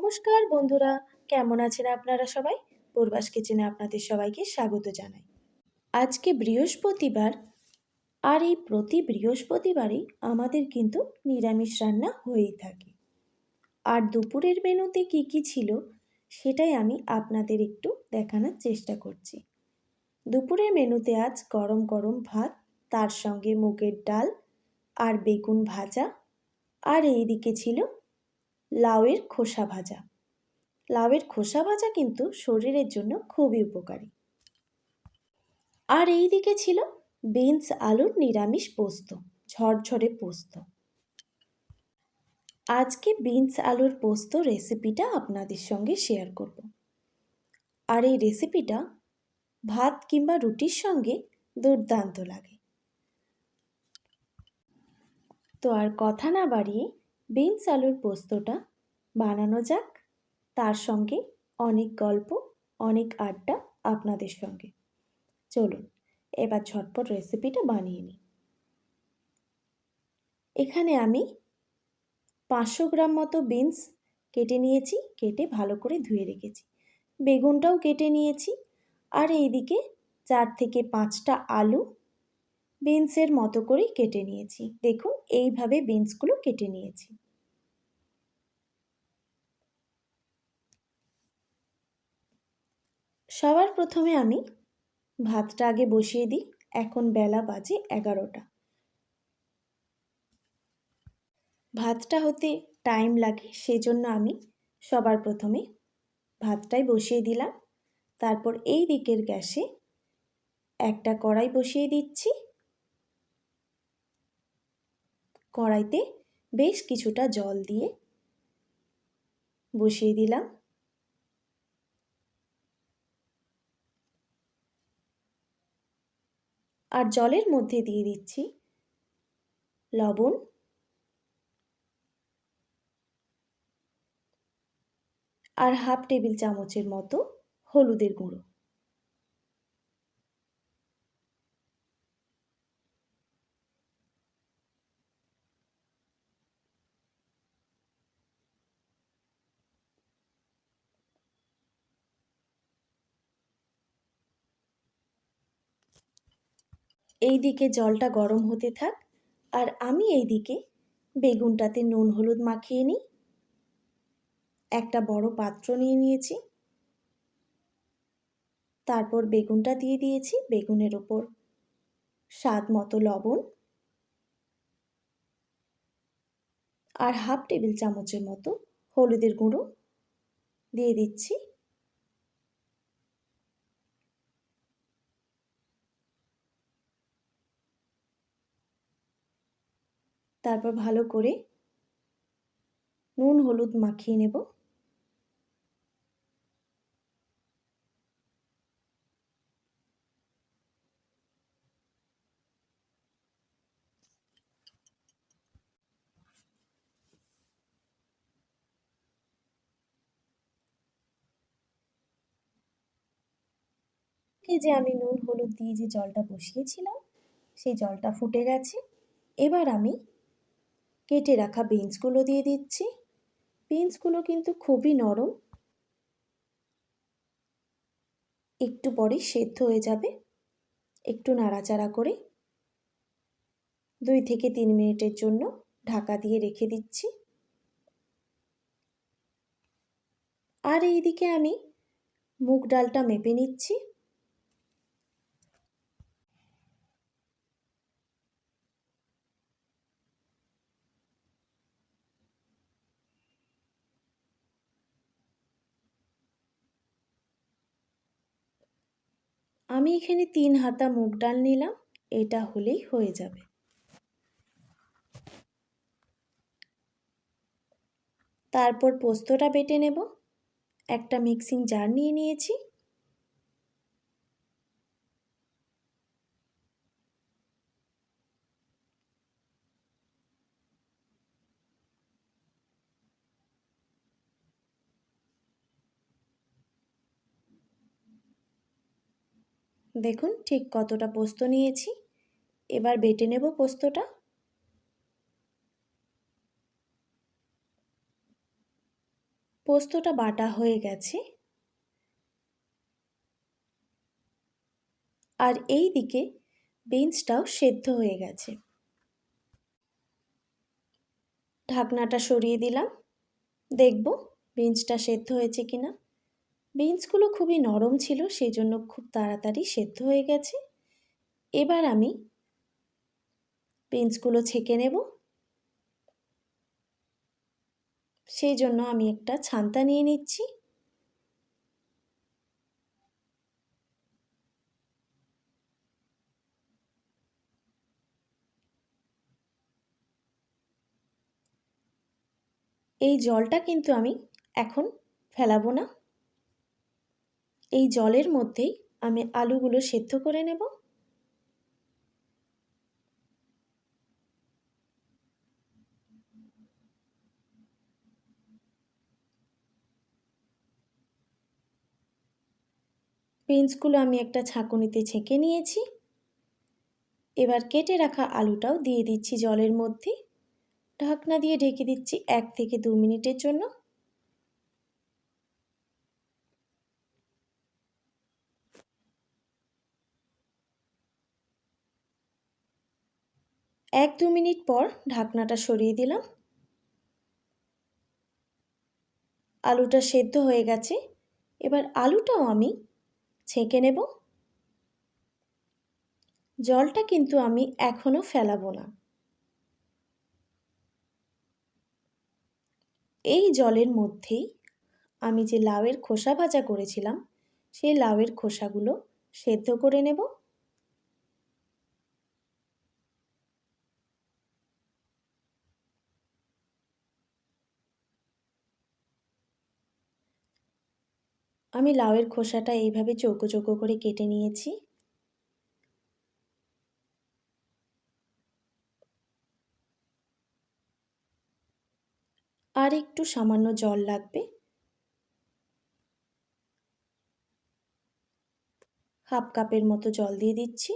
নমস্কার বন্ধুরা, কেমন আছেন আপনারা সবাই? পূর্বাস কিচেনে আপনাদের সবাইকে স্বাগত জানাই। আজকে বৃহস্পতিবার, আর এই প্রতি বৃহস্পতিবারই আমাদের কিন্তু নিরামিষ রান্না হয়েই থাকে। আর দুপুরের মেনুতে কি কি ছিল সেটাই আমি আপনাদের একটু দেখানোর চেষ্টা করছি। দুপুরের মেনুতে আজ গরম গরম ভাত, তার সঙ্গে মুগের ডাল আর বেগুন ভাজা, আর এইদিকে ছিল লাউয়ের খোসা ভাজা। লাউয়ের খোসা ভাজা কিন্তু শরীরের জন্য খুবই উপকারী। আর এই দিকে ছিল বিনস আলুর নিরামিষ পোস্ত, ঝরঝরে পোস্ত। আজকে বিনস আলুর পোস্ত রেসিপিটা আপনাদের সঙ্গে শেয়ার করব। আর এই রেসিপিটা ভাত কিংবা রুটির সঙ্গে দুর্দান্ত লাগে। তো আর কথা না বাড়িয়ে বিনস আলুর পোস্তটা বানানো যাক, তার সঙ্গে অনেক গল্প, অনেক আড্ডা আপনাদের সঙ্গে। চলুন এবার ঝটপট রেসিপিটা বানিয়ে নিই। এখানে আমি 500 গ্রাম মতো বিনস কেটে নিয়েছি, কেটে ভালো করে ধুয়ে রেখেছি। বেগুনটাও কেটে নিয়েছি। আর এইদিকে 4 থেকে 5টা আলু বিনসের মতো করেই কেটে নিয়েছি। দেখুন এইভাবে বিনসগুলো কেটে নিয়েছি। সবার প্রথমে আমি ভাতটা আগে বসিয়ে দিই। এখন বেলা বাজে 11টা। ভাতটা হতে টাইম লাগে, সেজন্য আমি সবার প্রথমে ভাতটাই বসিয়ে দিলাম। তারপর এই দিকের গ্যাসে একটা কড়াই বসিয়ে দিচ্ছি। কড়াইতে বেশ কিছুটা জল দিয়ে বসিয়ে দিলাম। আর জলের মধ্যে দিয়ে দিচ্ছি লবণ আর হাফ টেবিল চামচের মতো হলুদের গুঁড়ো। এই দিকে জলটা গরম হতে থাক, আর আমি এই দিকে বেগুনটাতে নুন হলুদ মাখিয়ে নিই। একটা বড় পাত্র নিয়ে নিয়েছি। তারপর বেগুনটা দিয়ে দিয়েছি। বেগুনের ওপর স্বাদ মতো লবণ আর হাফ টেবিল চামচের মতো হলুদের গুঁড়ো দিয়ে দিচ্ছি। তারপর ভালো করে নুন হলুদ মাখিয়ে নেব। এই যে আমি নুন হলুদ দিয়ে যে জলটা বসিয়েছিলাম, সেই জলটা ফুটে গেছে। এবার আমি কেটে রাখা বিনসগুলো দিয়ে দিচ্ছি। বিনসগুলো কিন্তু খুবই নরম, একটু পরেই সেদ্ধ হয়ে যাবে। একটু নাড়াচাড়া করে 2 থেকে 3 মিনিটের জন্য ঢাকা দিয়ে রেখে দিচ্ছি। আর এইদিকে আমি মুগ ডালটা মেপে নিচ্ছি। আমি এখানে 3 হাতা মুগ ডাল নিলাম, এটা হলেই হয়ে যাবে। তারপর পোস্তটা বেটে নেব। একটা মিক্সিং জার নিয়ে নিয়েছি। দেখুন ঠিক কতটা পোস্ত নিয়েছি। এবার বেটে নেব পোস্তটা। পোস্তটা বাটা হয়ে গেছে। আর এই দিকে বিনসটাও সেদ্ধ হয়ে গেছে। ঢাকনাটা সরিয়ে দিলাম, দেখব বিনসটা সেদ্ধ হয়েছে কিনা। বিনসগুলো খুবই নরম ছিল, সেই জন্য খুব তাড়াতাড়ি সেদ্ধ হয়ে গেছে। এবার আমি বিনসগুলো ছেঁকে নেব। সেই জন্য আমি একটা ছান্তা নিয়ে নিচ্ছি। এই জলটা কিন্তু আমি এখন ফেলাবো না। এই জলের মধ্যেই আমি আলুগুলো সেদ্ধ করে নেব। বিনসগুলো আমি একটা ছাঁকুনিতে ছেঁকে নিয়েছি। এবার কেটে রাখা আলুটাও দিয়ে দিচ্ছি জলের মধ্যে। ঢাকনা দিয়ে ঢেকে দিচ্ছি 1 থেকে 2 মিনিটের জন্য। এক 2 মিনিট পর ঢাকনাটা সরিয়ে দিলাম। আলুটা সেদ্ধ হয়ে গেছে। এবার আলুটাও আমি ছেঁকে নেব। জলটা কিন্তু আমি এখনো ফেলাবো না। এই জলের মধ্যেই আমি যে লাউয়ের খোসা ভাজা করেছিলাম, সেই লাউয়ের খোসাগুলো সেদ্ধ করে নেব। আমি লাউয়ের খোসাটা এইভাবে চৌকো চৌকো করে কেটে নিয়েছি। আর একটু সামান্য জল লাগবে। হাফ কাপের মতো জল দিয়ে দিচ্ছি।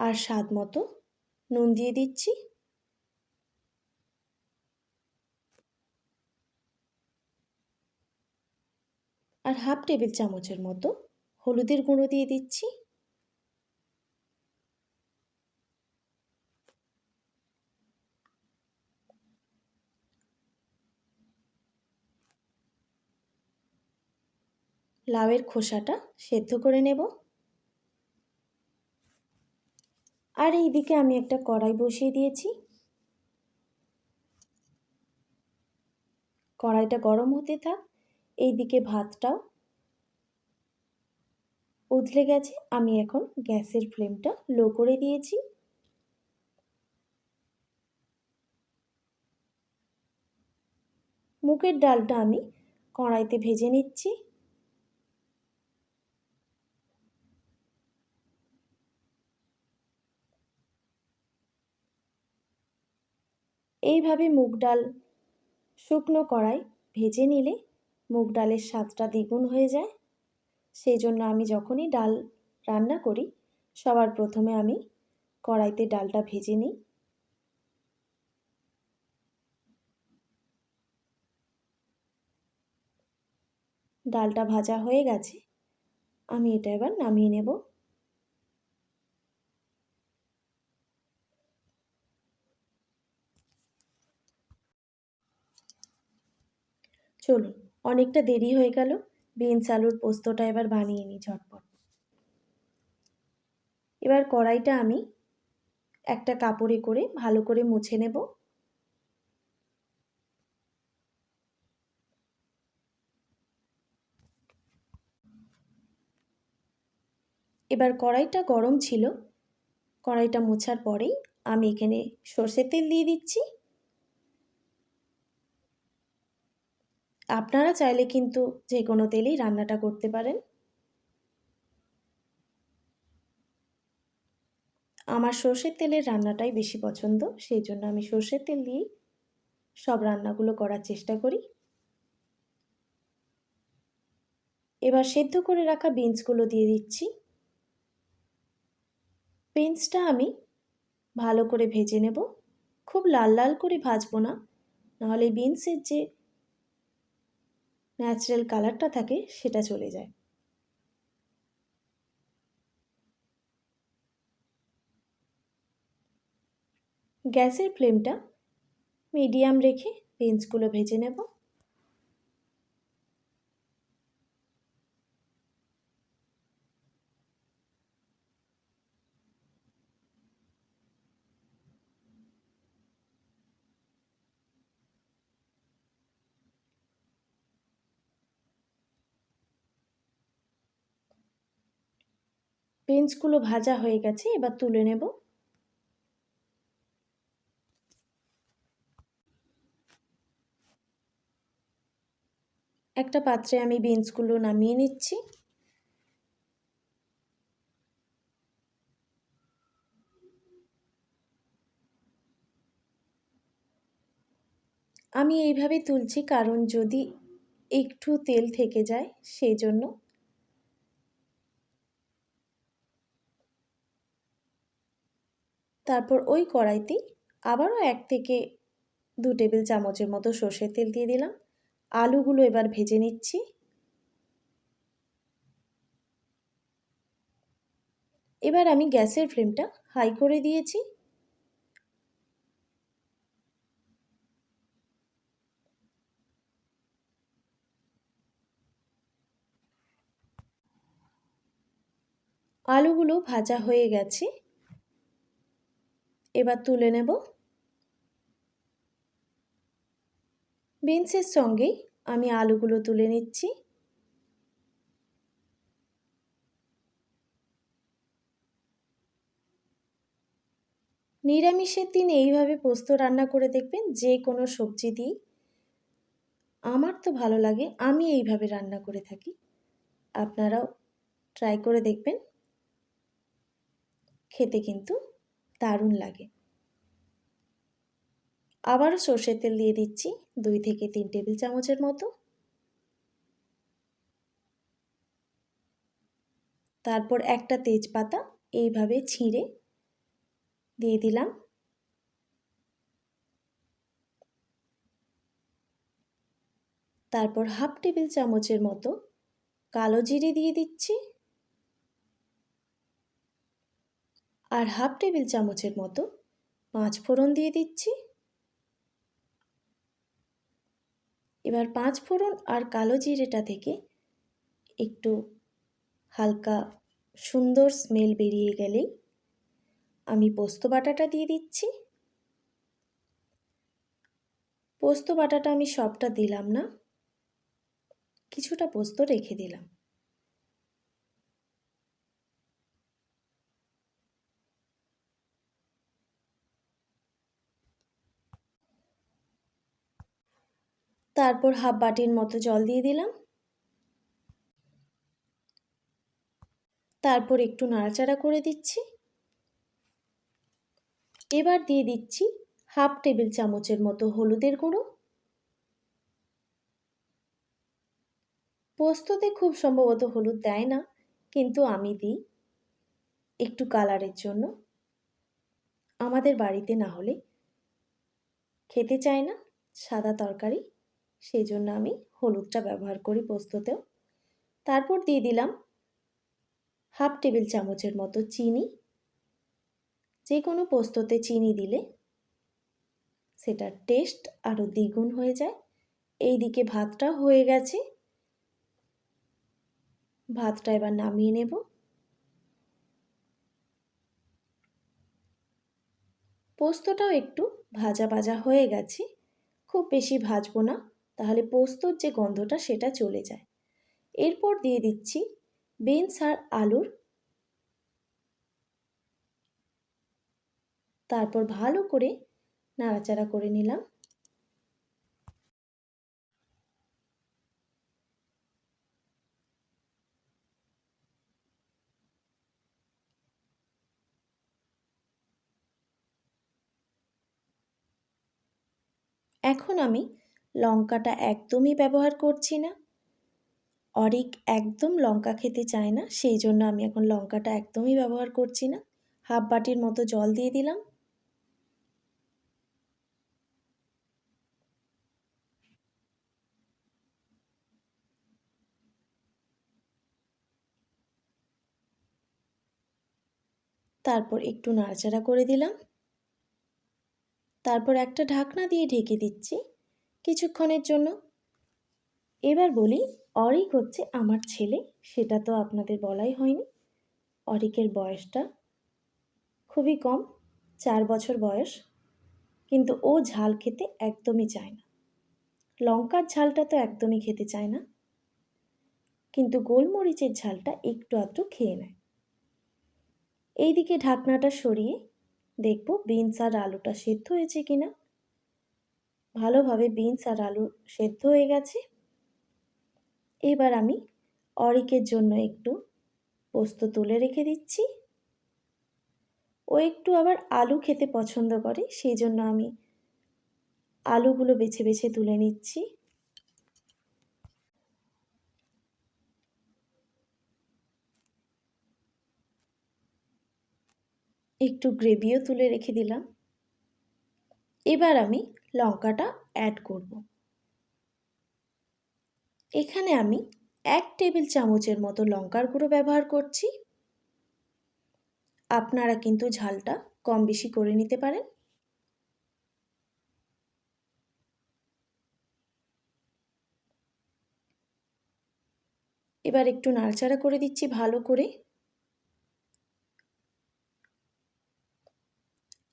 আর স্বাদ মতো নুন দিয়ে দিচ্ছি। আর হাফ টেবিল চামচের মতো হলুদের গুঁড়ো দিয়ে দিচ্ছি। লাউয়ের খোসাটা সেদ্ধ করে নেব। আর এইদিকে আমি একটা কড়াই বসিয়ে দিয়েছি। কড়াইটা গরম হতে থাক। এইদিকে ভাতটাও উতলে গেছে। আমি এখন গ্যাসের ফ্লেমটা লো করে দিয়েছি। মুগের ডালটা আমি কড়াইতে ভেজে নিচ্ছি। এইভাবে মুগ ডাল শুকনো কড়াই ভেজে নিলে মুগ ডালের স্বাদটা দ্বিগুণ হয়ে যায়। সেই জন্য আমি যখনই ডাল রান্না করি, সবার প্রথমে আমি কড়াইতে ডালটা ভেজে নিই। ডালটা ভাজা হয়ে গেছে, আমি এটা এবার নামিয়ে নেব। চলুন, অনেকটা দেরি হয়ে গেল, বিনস আলুর পোস্তটা এবার বানিয়ে নিই ঝটপট। এবার কড়াইটা আমি একটা কাপড়ে করে ভালো করে মুছে নেব। এবার কড়াইটা গরম ছিল, কড়াইটা মোছার পরেই আমি এখানে সর্ষের তেল দিয়ে দিচ্ছি। আপনারা চাইলে কিন্তু যে কোনো তেলেই রান্নাটা করতে পারেন। আমার সর্ষের তেলের রান্নাটাই বেশি পছন্দ, সেই জন্য আমি সর্ষের তেল দিয়েই সব রান্নাগুলো করার চেষ্টা করি। এবার সেদ্ধ করে রাখা বিনসগুলো দিয়ে দিচ্ছি। বিনসটা আমি ভালো করে ভেজে নেব। খুব লাল লাল করে ভাজবো না, নাহলে বিনসের যে ন্যাচারাল কালারটা থাকে সেটা চলে যায়। গ্যাসের ফ্লেমটা মিডিয়াম রেখে বিনসগুলো ভেজে নেব। বিনসগুলো ভাজা হয়ে গেছে, এবার তুলে নেব। একটা পাত্রে আমি বিনসগুলো নামিয়ে নিচ্ছি। আমি এইভাবে তুলছি কারণ যদি একটু তেল থেকে যায় সেই জন্য। তারপর ওই কড়াইতেই আবারও 1 থেকে 2 টেবিল চামচের মতো সর্ষের তেল দিয়ে দিলাম। আলুগুলো এবার ভেজে নিচ্ছি। এবার আমি গ্যাসের ফ্লেমটা হাই করে দিয়েছি। আলুগুলো ভাজা হয়ে গেছে, এবার তুলে নেব। বিনসের সঙ্গেই আমি আলুগুলো তুলে নিচ্ছি। নিরামিষের দিন এইভাবে পোস্ত রান্না করে দেখবেন, যে কোনো সবজি দিয়েই। আমার তো ভালো লাগে, আমি এইভাবে রান্না করে থাকি। আপনারাও ট্রাই করে দেখবেন, খেতে কিন্তু দারুণ লাগে। আবারও সর্ষের তেল দিয়ে দিচ্ছি 2 থেকে 3 টেবিল চামচের মতো। তারপর একটা তেজপাতা এইভাবে ছিঁড়ে দিয়ে দিলাম। তারপর হাফ টেবিল চামচের মতো কালো জিরে দিয়ে দিচ্ছি, আর হাফ টেবিল চামচের মতো 5 ফোড়ন দিয়ে দিচ্ছি। এবার 5 ফোড়ন আর কালো জিরেটা থেকে একটু হালকা সুন্দর স্মেল বেরিয়ে গেলেই আমি পোস্ত বাটাটা দিয়ে দিচ্ছি। পোস্ত বাটাটা আমি সবটা দিলাম না, কিছুটা পোস্ত রেখে দিলাম। তারপর হাফ বাটির মতো জল দিয়ে দিলাম। তারপর একটু নাড়াচাড়া করে দিচ্ছি। এবার দিয়ে দিচ্ছি হাফ টেবিল চামচের মতো হলুদের গুঁড়ো। পোস্ততে খুব সম্ভবত হলুদ দেয় না, কিন্তু আমি দিই একটু কালারের জন্য। আমাদের বাড়িতে না হলে খেতে চায় না সাদা তরকারি, সেই জন্য আমি হলুদটা ব্যবহার করি পোস্ততেও। তারপর দিয়ে দিলাম হাফ টেবিল চামচের মতো চিনি। যে কোনো পোস্ততে চিনি দিলে সেটার টেস্ট আরও দ্বিগুণ হয়ে যায়। এইদিকে ভাতটা হয়ে গেছে, ভাতটা এবার নামিয়ে নেব। পোস্তটাও একটু ভাজা ভাজা হয়ে গেছে, খুব বেশি ভাজবো না, তাহলে পোস্তর যে গন্ধটা সেটা চলে যায়। এরপর দিয়ে দিচ্ছি বিনস আর আলুর। তারপর ভালো করে নাড়াচাড়া করে নিলাম। এখন আমি লঙ্কাটা একদমই ব্যবহার করছি না। অরিক একদম লঙ্কা খেতে চায় না, সেই জন্য আমি এখন লঙ্কাটা একদমই ব্যবহার করছি না। হাফ বাটির মতো জল দিয়ে দিলাম। তারপর একটু নাড়াচাড়া করে দিলাম। তারপর একটা ঢাকনা দিয়ে ঢেকে দিচ্ছি কিছুক্ষণের জন্য। এবার বলি, অরিক হচ্ছে আমার ছেলে, সেটা তো আপনাদের বলাই হয়নি। অরিকের বয়সটা খুবই কম, 4 বছর বয়স, কিন্তু ও ঝাল খেতে একদমই চায় না। লঙ্কার ঝালটা তো একদমই খেতে চায় না, কিন্তু গোলমরিচের ঝালটা একটু আধটু খেয়ে নেয়। এইদিকে ঢাকনাটা সরিয়ে দেখব বিনস আর আলুটা সেদ্ধ হয়েছে কিনা। ভালোভাবে বিনস আর আলু সেদ্ধ হয়ে গেছে। এবার আমি অরিকের জন্য একটু পোস্ত তুলে রেখে দিচ্ছি। ও একটু আবার আলু খেতে পছন্দ করে, সেই জন্য আমি আলুগুলো বেছে বেছে তুলে নিচ্ছি। একটু গ্রেভিও তুলে রেখে দিলাম। এবার আমি লঙ্কাটা অ্যাড করব। এখানে আমি 1 টেবিল চামচের মতো লঙ্কার গুঁড়ো ব্যবহার করছি। আপনারা কিন্তু ঝালটা কম বেশি করে নিতে পারেন। এবার একটু নাড়াচাড়া করে দিচ্ছি ভালো করে।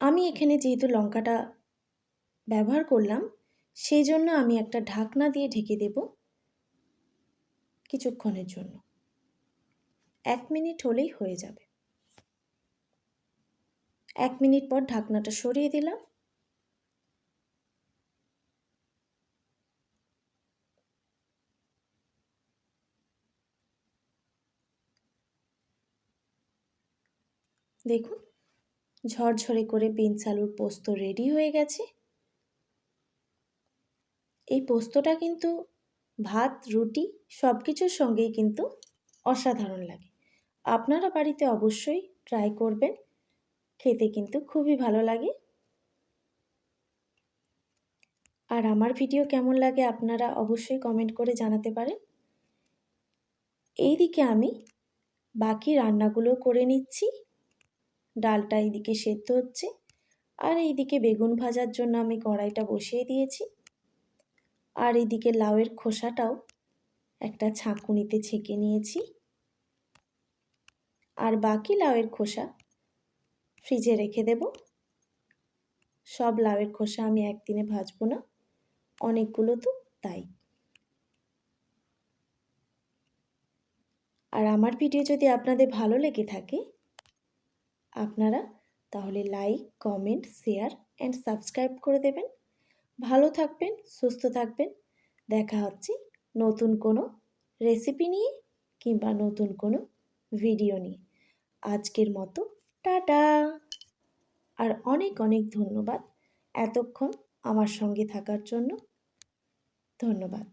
আমি এখানে যেহেতু লঙ্কাটা ব্যবহার করলাম, সেই জন্য আমি একটা ঢাকনা দিয়ে ঢেকে দেব কিছুক্ষণের জন্য। 1 মিনিট হলেই হয়ে যাবে। 1 মিনিট পর ঢাকনাটা সরিয়ে দিলাম। দেখুন, ঝরঝরে করে বিনস আলুর পোস্ত রেডি হয়ে গেছে। এই পোস্তটা কিন্তু ভাত, রুটি সব কিছুর সঙ্গেই কিন্তু অসাধারণ লাগে। আপনারা বাড়িতে অবশ্যই ট্রাই করবেন, খেতে কিন্তু খুবই ভালো লাগে। আর আমার ভিডিও কেমন লাগে আপনারা অবশ্যই কমেন্ট করে জানাতে পারেন। এইদিকে আমি বাকি রান্নাগুলো করে নিচ্ছি। ডালটা এইদিকে সেদ্ধ হচ্ছে, আর এইদিকে বেগুন ভাজার জন্য আমি কড়াইটা বসিয়ে দিয়েছি। আর এইদিকে লাউয়ের খোসাটাও একটা ছাঁকুনিতে ছেঁকে নিয়েছি। আর বাকি লাউয়ের খোসা ফ্রিজে রেখে দেব। সব লাউয়ের খোসা আমি একদিনে ভাজবো না, অনেকগুলো তো তাই। আর আমার ভিডিও যদি আপনাদের ভালো লেগে থাকে, আপনারা তাহলে like, comment, share and subscribe করে দেবেন। ভালো থাকবেন, সুস্থ থাকবেন। দেখা হচ্ছে নতুন কোনো রেসিপি নিয়ে কিংবা নতুন কোনো ভিডিও নিয়ে। আজকের মতো টাটা। আর অনেক অনেক ধন্যবাদ এতক্ষণ আমার সঙ্গে থাকার জন্য। ধন্যবাদ।